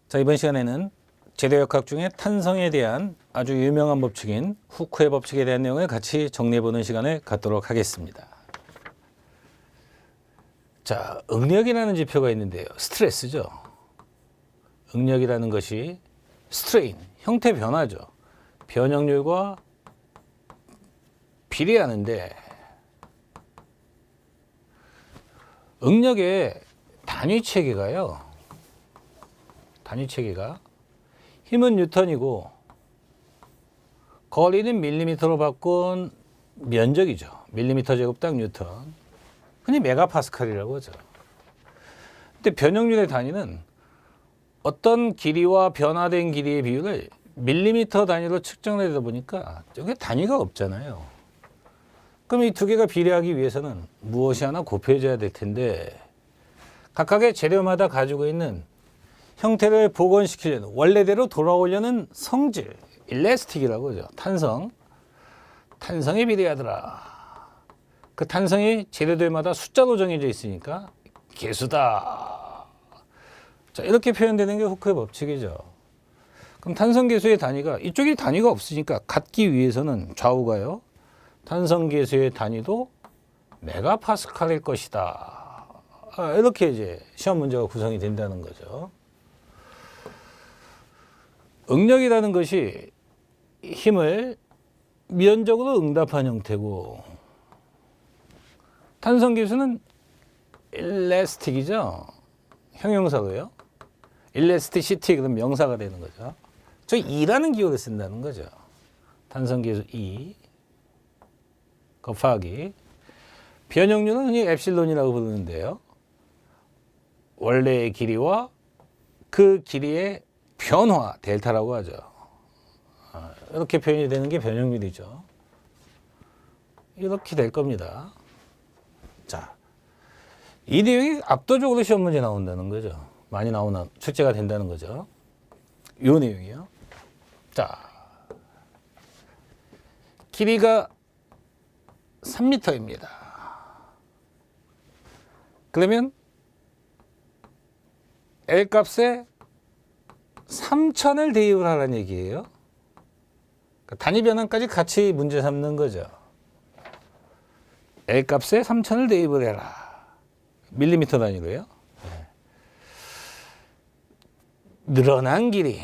자, 이번 시간에는 제도역학 중에 탄성에 대한 아주 유명한 법칙인 후크의 법칙에 대한 내용을 같이 정리해보는 시간을 갖도록 하겠습니다. 자, 응력이라는 지표가 있는데요. 스트레스죠. 응력이라는 것이 스트레인, 형태 변화죠. 변형률과 비례하는데 응력의 단위 체계가요. 단위 체계가 힘은 뉴턴이고 거리는 밀리미터로 바꾼 면적이죠. 밀리미터 제곱당 뉴턴. 흔히 메가파스칼이라고 하죠. 근데 변형률의 단위는 어떤 길이와 변화된 길이의 비율을 밀리미터 단위로 측정하다 보니까 여기 단위가 없잖아요. 그럼 이 두 개가 비례하기 위해서는 무엇이 하나 곱해져야 될 텐데 각각의 재료마다 가지고 있는 형태를 복원시키려는 원래대로 돌아오려는 성질, 일레스틱이라고 하죠. 탄성에 비례하더라. 그 탄성이 재료들마다 숫자로 정해져 있으니까 개수다. 자, 이렇게 표현되는 게 후크의 법칙이죠. 그럼 탄성계수의 단위가 이쪽이 단위가 없으니까 같기 위해서는 좌우가요. 탄성계수의 단위도 메가파스칼일 것이다. 이렇게 이제 시험 문제가 구성이 된다는 거죠. 응력이라는 것이 힘을 면적으로 응답한 형태고 탄성계수는 일레스틱이죠. 형용사고요. 일레스티시티 그럼 명사가 되는 거죠. 저 E라는 기호를 쓴다는 거죠. 탄성계수 E 곱하기 변형률은 흔히 엡실론이라고 부르는데요. 원래의 길이와 그 길이의 변화, 델타라고 하죠. 이렇게 표현이 되는 게 변형률이죠. 이렇게 될 겁니다. 자, 이 내용이 압도적으로 시험 문제 나온다는 거죠. 많이 나오는 출제가 된다는 거죠. 이 내용이요. 자, 길이가 3m입니다. 그러면 L 값에 3,000을 대입을 하라는 얘기예요. 그러니까 단위 변환까지 같이 문제 삼는 거죠. L 값에 3,000을 대입을 해라. 밀리미터 단위로요. 네. 늘어난 길이,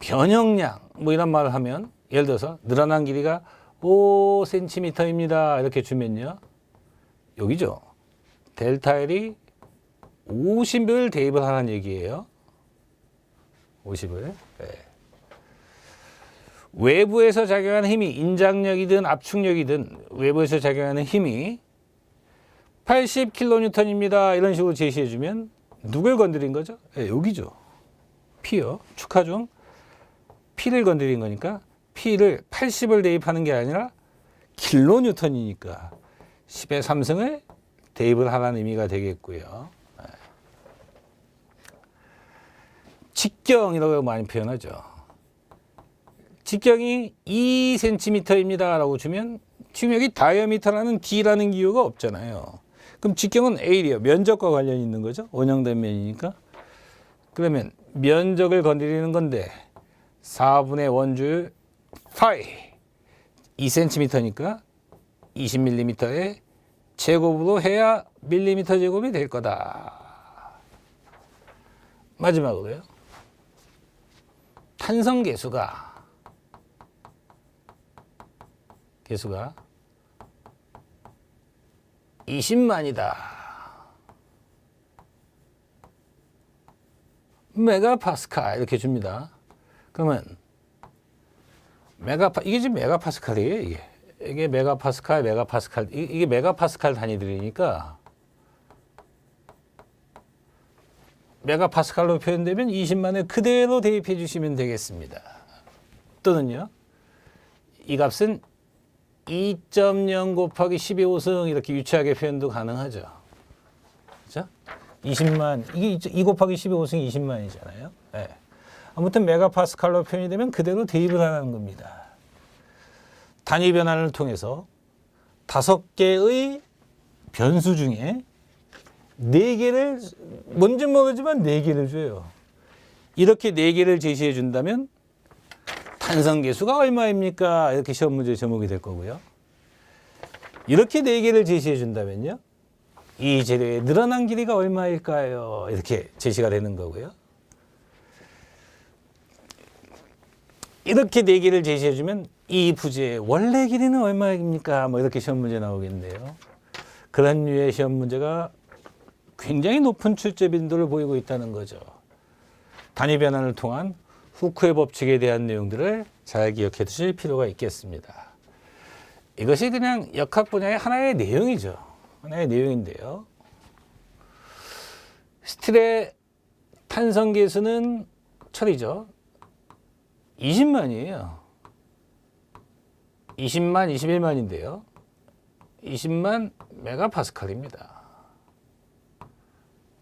변형량, 뭐 이런 말을 하면 예를 들어서 늘어난 길이가 5cm입니다. 이렇게 주면요. 여기죠. 델타 L이 50을 대입을 하라는 얘기예요. 50을. 네. 외부에서 작용하는 힘이 인장력이든 압축력이든 외부에서 작용하는 힘이 80kN입니다. 이런 식으로 제시해주면 누굴 건드린 거죠? 네, 여기죠. P요. 축하 중 P를 건드린 거니까 P를 80을 대입하는 게 아니라 kN이니까 10의 3승을 대입을 하라는 의미가 되겠고요. 직경이라고 많이 표현하죠. 직경이 2cm입니다 라고 주면 지금 여기 다이어미터라는 D라는 기호가 없잖아요. 그럼 직경은 A예요. 면적과 관련이 있는 거죠. 원형된 면이니까. 그러면 면적을 건드리는 건데 4분의 원줄 파이 2cm니까 20mm의 제곱으로 해야 밀리미터 제곱이 될 거다. 마지막으로요. 탄성 계수가 20만이다. 메가파스칼 이렇게 줍니다. 그러면 이게 지금 메가파스칼이에요. 이게 메가파스칼, 이게 메가파스칼 단위들이니까 메가파스칼로 표현되면 20만을 그대로 대입해 주시면 되겠습니다. 또는요, 이 값은 2.0 곱하기 12호승 이렇게 유치하게 표현도 가능하죠. 그렇죠? 20만, 이게 2 곱하기 12호승이 20만이잖아요. 네. 아무튼 메가파스칼로 표현이 되면 그대로 대입을 하는 겁니다. 단위 변환을 통해서 5개의 변수 중에 4개를 뭔지 모르지만 4개를 줘요. 이렇게 4개를 제시해 준다면 탄성계수가 얼마입니까? 이렇게 시험 문제 제목이 될 거고요. 이렇게 4개를 제시해 준다면요. 이 재료의 늘어난 길이가 얼마일까요? 이렇게 제시가 되는 거고요. 이렇게 4개를 제시해 주면 이 부지의 원래 길이는 얼마입니까? 뭐 이렇게 시험 문제 나오겠네요. 그런 류의 시험 문제가 굉장히 높은 출제 빈도를 보이고 있다는 거죠. 단위 변환을 통한 후크의 법칙에 대한 내용들을 잘 기억해 두실 필요가 있겠습니다. 이것이 그냥 역학 분야의 하나의 내용이죠. 하나의 내용인데요. 스틸의 탄성계수는 철이죠. 20만이에요. 20만, 21만인데요. 20만 메가파스칼입니다.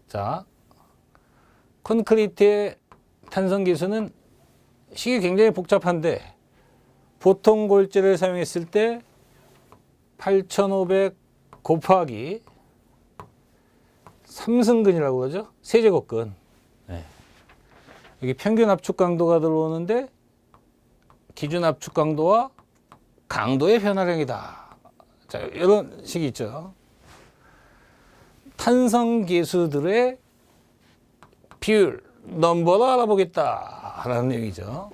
자, 콘크리트의 탄성계수는 식이 굉장히 복잡한데 보통 골재를 사용했을 때 8,500 곱하기 3승근이라고 그러죠. 세제곱근. 네. 여기 평균 압축 강도가 들어오는데 기준 압축 강도와 강도의 변화량이다. 자, 이런 식이 있죠. 탄성계수들의 비율, 넘버로 알아보겠다라는 얘기죠.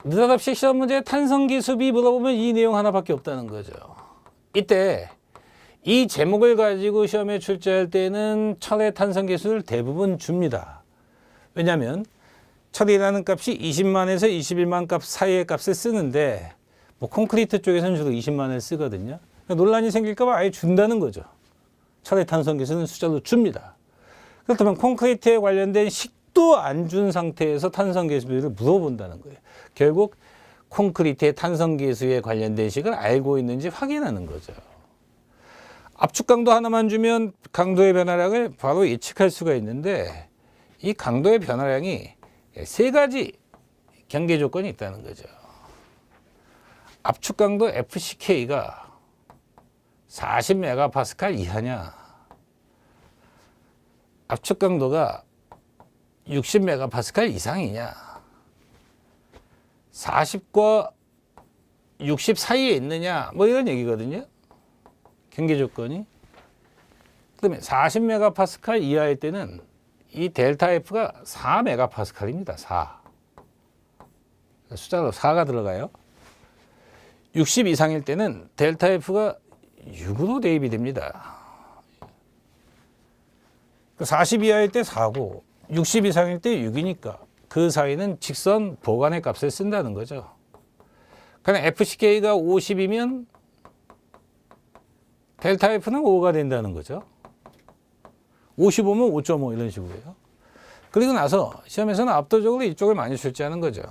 느닷없이 시험 문제에 탄성계수비 물어보면 이 내용 하나밖에 없다는 거죠. 이때 이 제목을 가지고 시험에 출제할 때는 철의 탄성계수를 대부분 줍니다. 왜냐하면 철이라는 값이 20만에서 21만 값 사이의 값을 쓰는데 뭐 콘크리트 쪽에서는 주로 20만을 쓰거든요. 그러니까 논란이 생길까 봐 아예 준다는 거죠. 철의 탄성계수는 숫자로 줍니다. 그렇다면 콘크리트에 관련된 식도 안 준 상태에서 탄성계수비를 물어본다는 거예요. 결국 콘크리트의 탄성계수에 관련된 식을 알고 있는지 확인하는 거죠. 압축 강도 하나만 주면 강도의 변화량을 바로 예측할 수가 있는데 이 강도의 변화량이 3가지 경계 조건이 있다는 거죠. 압축 강도 FCK가 40메가파스칼 이하냐, 압축 강도가 60메가파스칼 이상이냐, 40과 60 사이에 있느냐, 뭐 이런 얘기거든요. 경계 조건이. 그다음에 40메가파스칼 이하일 때는 이 델타 F가 4메가파스칼입니다. 4. 숫자로 4가 들어가요. 60 이상일 때는 델타 F가 6으로 대입이 됩니다. 40 이하일 때 4고 60 이상일 때 6이니까 그 사이는 직선 보관의 값을 쓴다는 거죠. 그냥 FCK가 50이면 델타 F는 5가 된다는 거죠. 55면 5.5 이런 식으로요. 그리고 나서 시험에서는 압도적으로 이쪽을 많이 출제하는 거죠.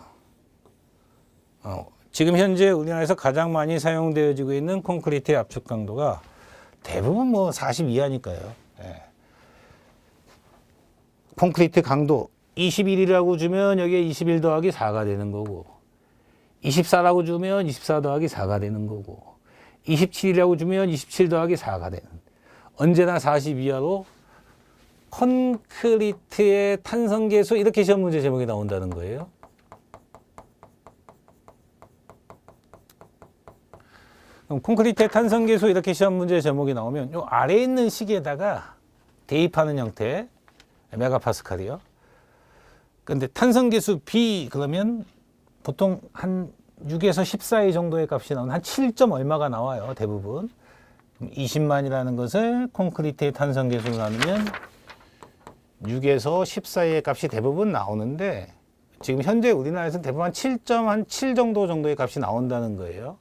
지금 현재 우리나라에서 가장 많이 사용되어지고 있는 콘크리트의 압축 강도가 대부분 뭐 40 이하니까요. 예. 콘크리트 강도 21이라고 주면 여기에 21 더하기 4가 되는 거고, 24라고 주면 24 더하기 4가 되는 거고, 27이라고 주면 27 더하기 4가 되는, 언제나 40 이하로 콘크리트의 탄성계수, 이렇게 시험 문제 제목이 나온다는 거예요. 그럼 콘크리트의 탄성계수 이렇게 시험 문제 제목이 나오면 요 아래에 있는 식에다가 대입하는 형태, 메가파스칼이요. 근데 탄성계수 B 그러면 보통 한 6에서 10 사이 정도의 값이 나오는 한 7점 얼마가 나와요. 대부분. 20만이라는 것을 콘크리트의 탄성계수로 나누면 6에서 10 사이의 값이 대부분 나오는데 지금 현재 우리나라에서는 대부분 한 7.7 정도의 값이 나온다는 거예요.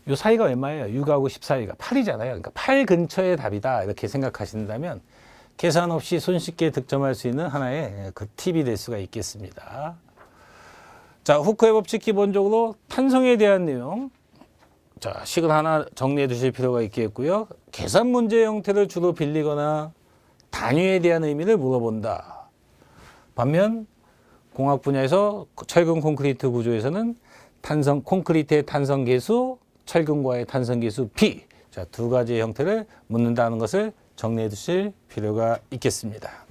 이 사이가 얼마예요? 6하고 10 사이가 8이잖아요. 그러니까 8 근처의 답이다. 이렇게 생각하신다면 계산 없이 손쉽게 득점할 수 있는 하나의 그 팁이 될 수가 있겠습니다. 자, 후크의 법칙 기본적으로 탄성에 대한 내용. 자, 식을 하나 정리해 두실 필요가 있겠고요. 계산 문제 형태를 주로 빌리거나 단위에 대한 의미를 물어본다. 반면 공학 분야에서 철근 콘크리트 구조에서는 콘크리트의 탄성 계수, 철근과의 탄성 계수 B. 자, 두 가지의 형태를 묻는다는 것을 정리해 두실 필요가 있겠습니다.